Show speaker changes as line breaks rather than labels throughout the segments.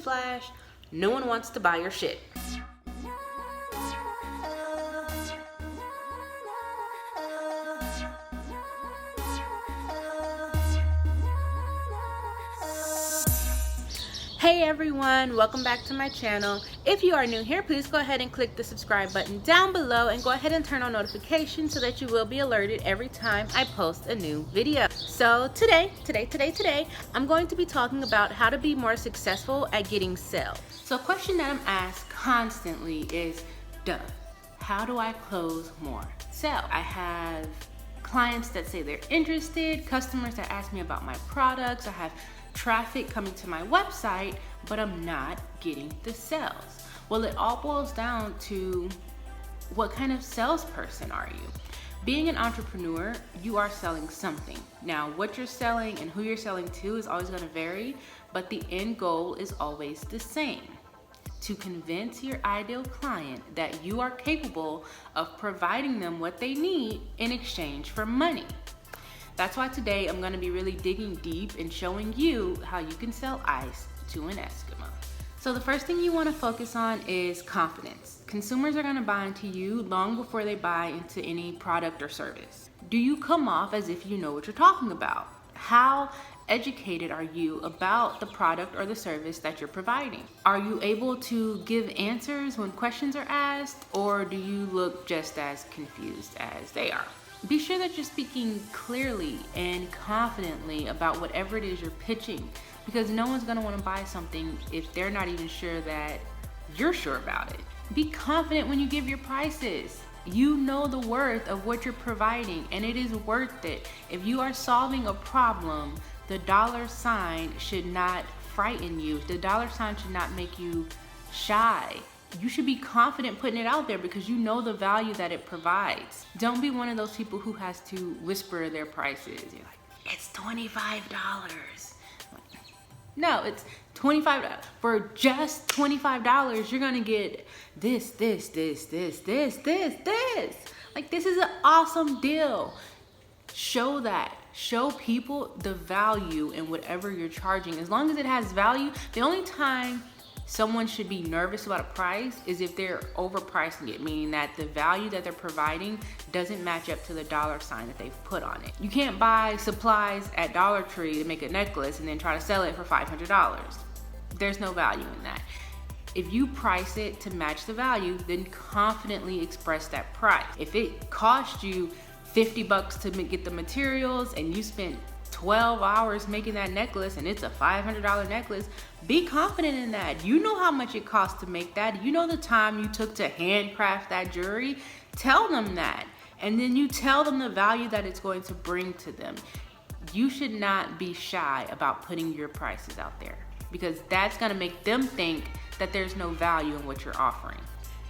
Newsflash, no one wants to buy your shit. Hey everyone, welcome back to my channel. If you are new here, please go ahead and click the subscribe button down below and go ahead and turn on notifications so that you will be alerted every time I post a new video. So today, I'm going to be talking about how to be more successful at getting sales. So a question that I'm asked constantly is, Dove, how do I close more sales? I have clients that say they're interested, customers that ask me about my products, I have traffic coming to my website, but I'm not getting the sales. Well, it all boils down to what kind of salesperson are you? Being an entrepreneur, you are selling something. Now, what you're selling and who you're selling to is always going to vary, but the end goal is always the same: to convince your ideal client that you are capable of providing them what they need in exchange for money. That's why today I'm going to be really digging deep and showing you how you can sell ice to an Eskimo. So the first thing you want to focus on is confidence. Consumers are going to buy into you long before they buy into any product or service. Do you come off as if you know what you're talking about? How educated are you about the product or the service that you're providing? Are you able to give answers when questions are asked, or do you look just as confused as they are? Be sure that you're speaking clearly and confidently about whatever it is you're pitching, because no one's going to want to buy something if they're not even sure that you're sure about it. Be confident when you give your prices. You know the worth of what you're providing, and it is worth it. If you are solving a problem, the dollar sign should not frighten you. The dollar sign should not make you shy. You should be confident putting it out there because you know the value that it provides. Don't be one of those people who has to whisper their prices. You're like, it's $25. No, it's $25. For just $25, you're gonna get this. Like, this is an awesome deal. Show that. Show people the value in whatever you're charging. As long as it has value, the only time someone should be nervous about a price is if they're overpricing it, meaning that the value that they're providing doesn't match up to the dollar sign that they've put on it. You can't buy supplies at Dollar Tree to make a necklace and then try to sell it for $500. There's no value in that. If you price it to match the value, then confidently express that price. If it cost you $50 to get the materials and you spent 12 hours making that necklace and it's a $500 necklace, be confident in that. You know how much it costs to make that. You know the time you took to handcraft that jewelry. Tell them that. And then you tell them the value that it's going to bring to them. You should not be shy about putting your prices out there, because that's going to make them think that there's no value in what you're offering.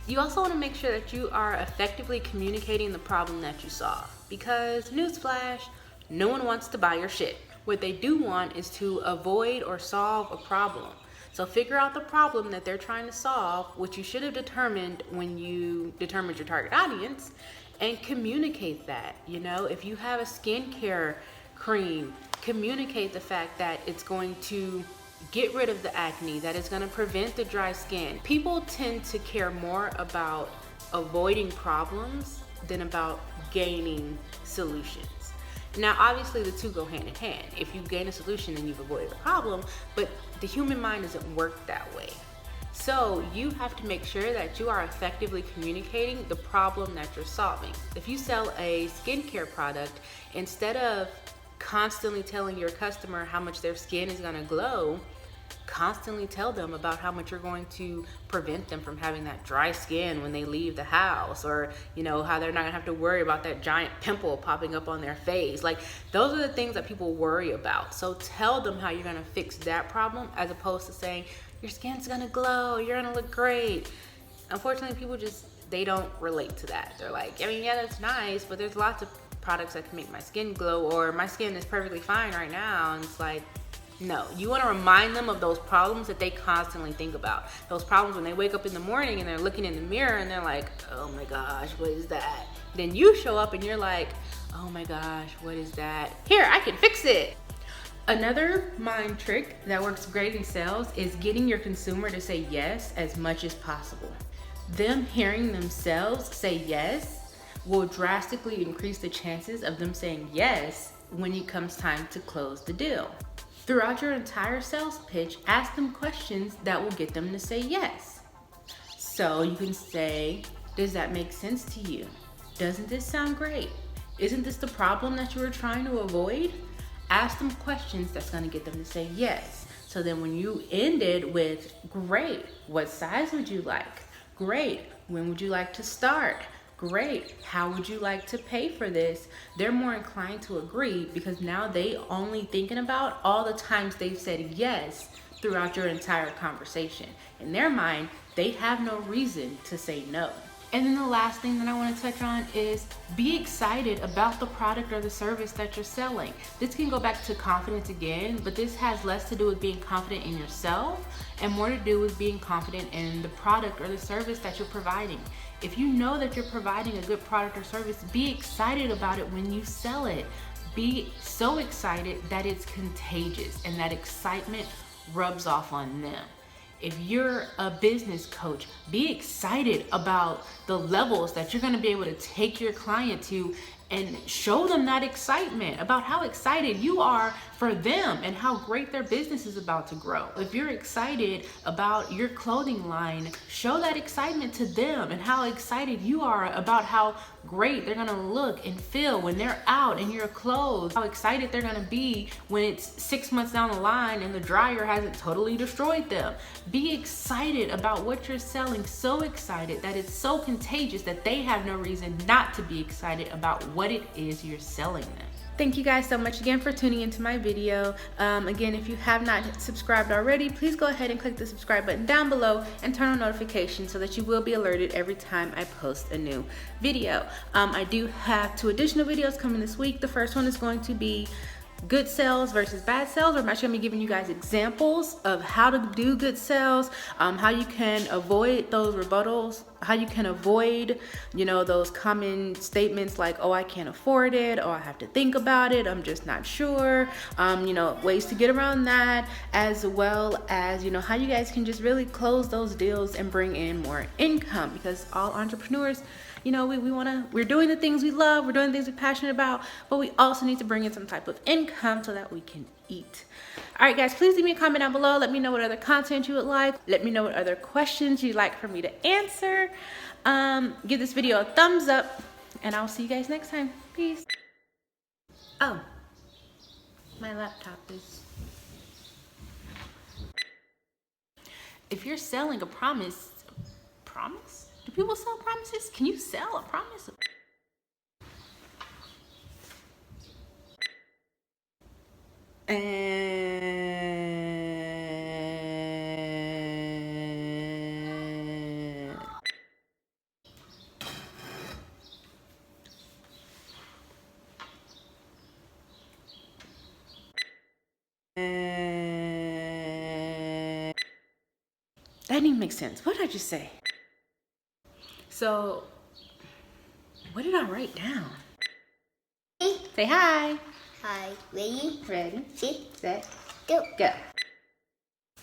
You also want to make sure that you are effectively communicating the problem that you solve, because newsflash, no one wants to buy your shit. What they do want is to avoid or solve a problem. So figure out the problem that they're trying to solve, which you should have determined when you determined your target audience, and communicate that. You know, if you have a skincare cream, communicate the fact that it's going to get rid of the acne, that it's going to prevent the dry skin. People tend to care more about avoiding problems than about gaining solutions. Now, obviously, the two go hand in hand. If you gain a solution, then you've avoided the problem, but the human mind doesn't work that way. So you have to make sure that you are effectively communicating the problem that you're solving. If you sell a skincare product, instead of constantly telling your customer how much their skin is going to glow, constantly tell them about how much you're going to prevent them from having that dry skin when they leave the house, or you know, how they're not gonna have to worry about that giant pimple popping up on their face. Like, those are the things that people worry about. So tell them how you're gonna fix that problem, as opposed to saying your skin's gonna glow, you're gonna look great. Unfortunately, people they don't relate to that. They're like, I mean, yeah, that's nice, but there's lots of products that can make my skin glow, or my skin is perfectly fine right now. And it's like, no, you want to remind them of those problems that they constantly think about. Those problems when they wake up in the morning and they're looking in the mirror and they're like, oh my gosh, what is that? Then you show up and you're like, oh my gosh, what is that? Here, I can fix it. Another mind trick that works great in sales is getting your consumer to say yes as much as possible. Them hearing themselves say yes will drastically increase the chances of them saying yes when it comes time to close the deal. Throughout your entire sales pitch, ask them questions that will get them to say yes. So you can say, does that make sense to you? Doesn't this sound great? Isn't this the problem that you were trying to avoid? Ask them questions that's going to get them to say yes. So then when you ended with, great, what size would you like? Great, when would you like to start? Great, how would you like to pay for this? They're more inclined to agree because now they only thinking about all the times they've said yes throughout your entire conversation. In their mind, they have no reason to say no. And then the last thing that I want to touch on is be excited about the product or the service that you're selling. This can go back to confidence again, but this has less to do with being confident in yourself and more to do with being confident in the product or the service that you're providing. If you know that you're providing a good product or service, be excited about it when you sell it. Be so excited that it's contagious and that excitement rubs off on them. If you're a business coach, be excited about the levels that you're going to be able to take your client to and show them that excitement about how excited you are for them and how great their business is about to grow. If you're excited about your clothing line, show that excitement to them and how excited you are about how great they're gonna look and feel when they're out in your clothes, how excited they're gonna be when it's 6 months down the line and the dryer hasn't totally destroyed them. Be excited about what you're selling, so excited that it's so contagious that they have no reason not to be excited about what it is you're selling them. Thank you guys so much again for tuning into my video. Again, if you have not subscribed already, please go ahead and click the subscribe button down below and turn on notifications so that you will be alerted every time I post a new video. I do have 2 additional videos coming this week. The first one is going to be good sales versus bad sales. I'm actually gonna be giving you guys examples of how to do good sales, how you can avoid those rebuttals, how you can avoid, those common statements like, oh, I can't afford it, or I have to think about it, I'm just not sure, ways to get around that, as well as, how you guys can just really close those deals and bring in more income, because all entrepreneurs, we're doing the things we love, we're doing the things we're passionate about, but we also need to bring in some type of income so that we can eat. All right, guys, please leave me a comment down below. Let me know what other content you would like. Let me know what other questions you'd like for me to answer. Give this video a thumbs up, and I'll see you guys next time. Peace. Oh, my laptop is... If you're selling a promise? Do people sell promises? Can you sell a promise? That didn't even make sense. What did I just say? So, what did I write down?
Hey.
Say hi.
Hi. Ready?
Ready, set,
Go.
go.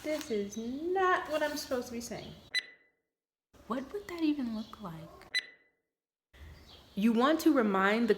This is not what I'm supposed to be saying. What would that even look like? You want to remind the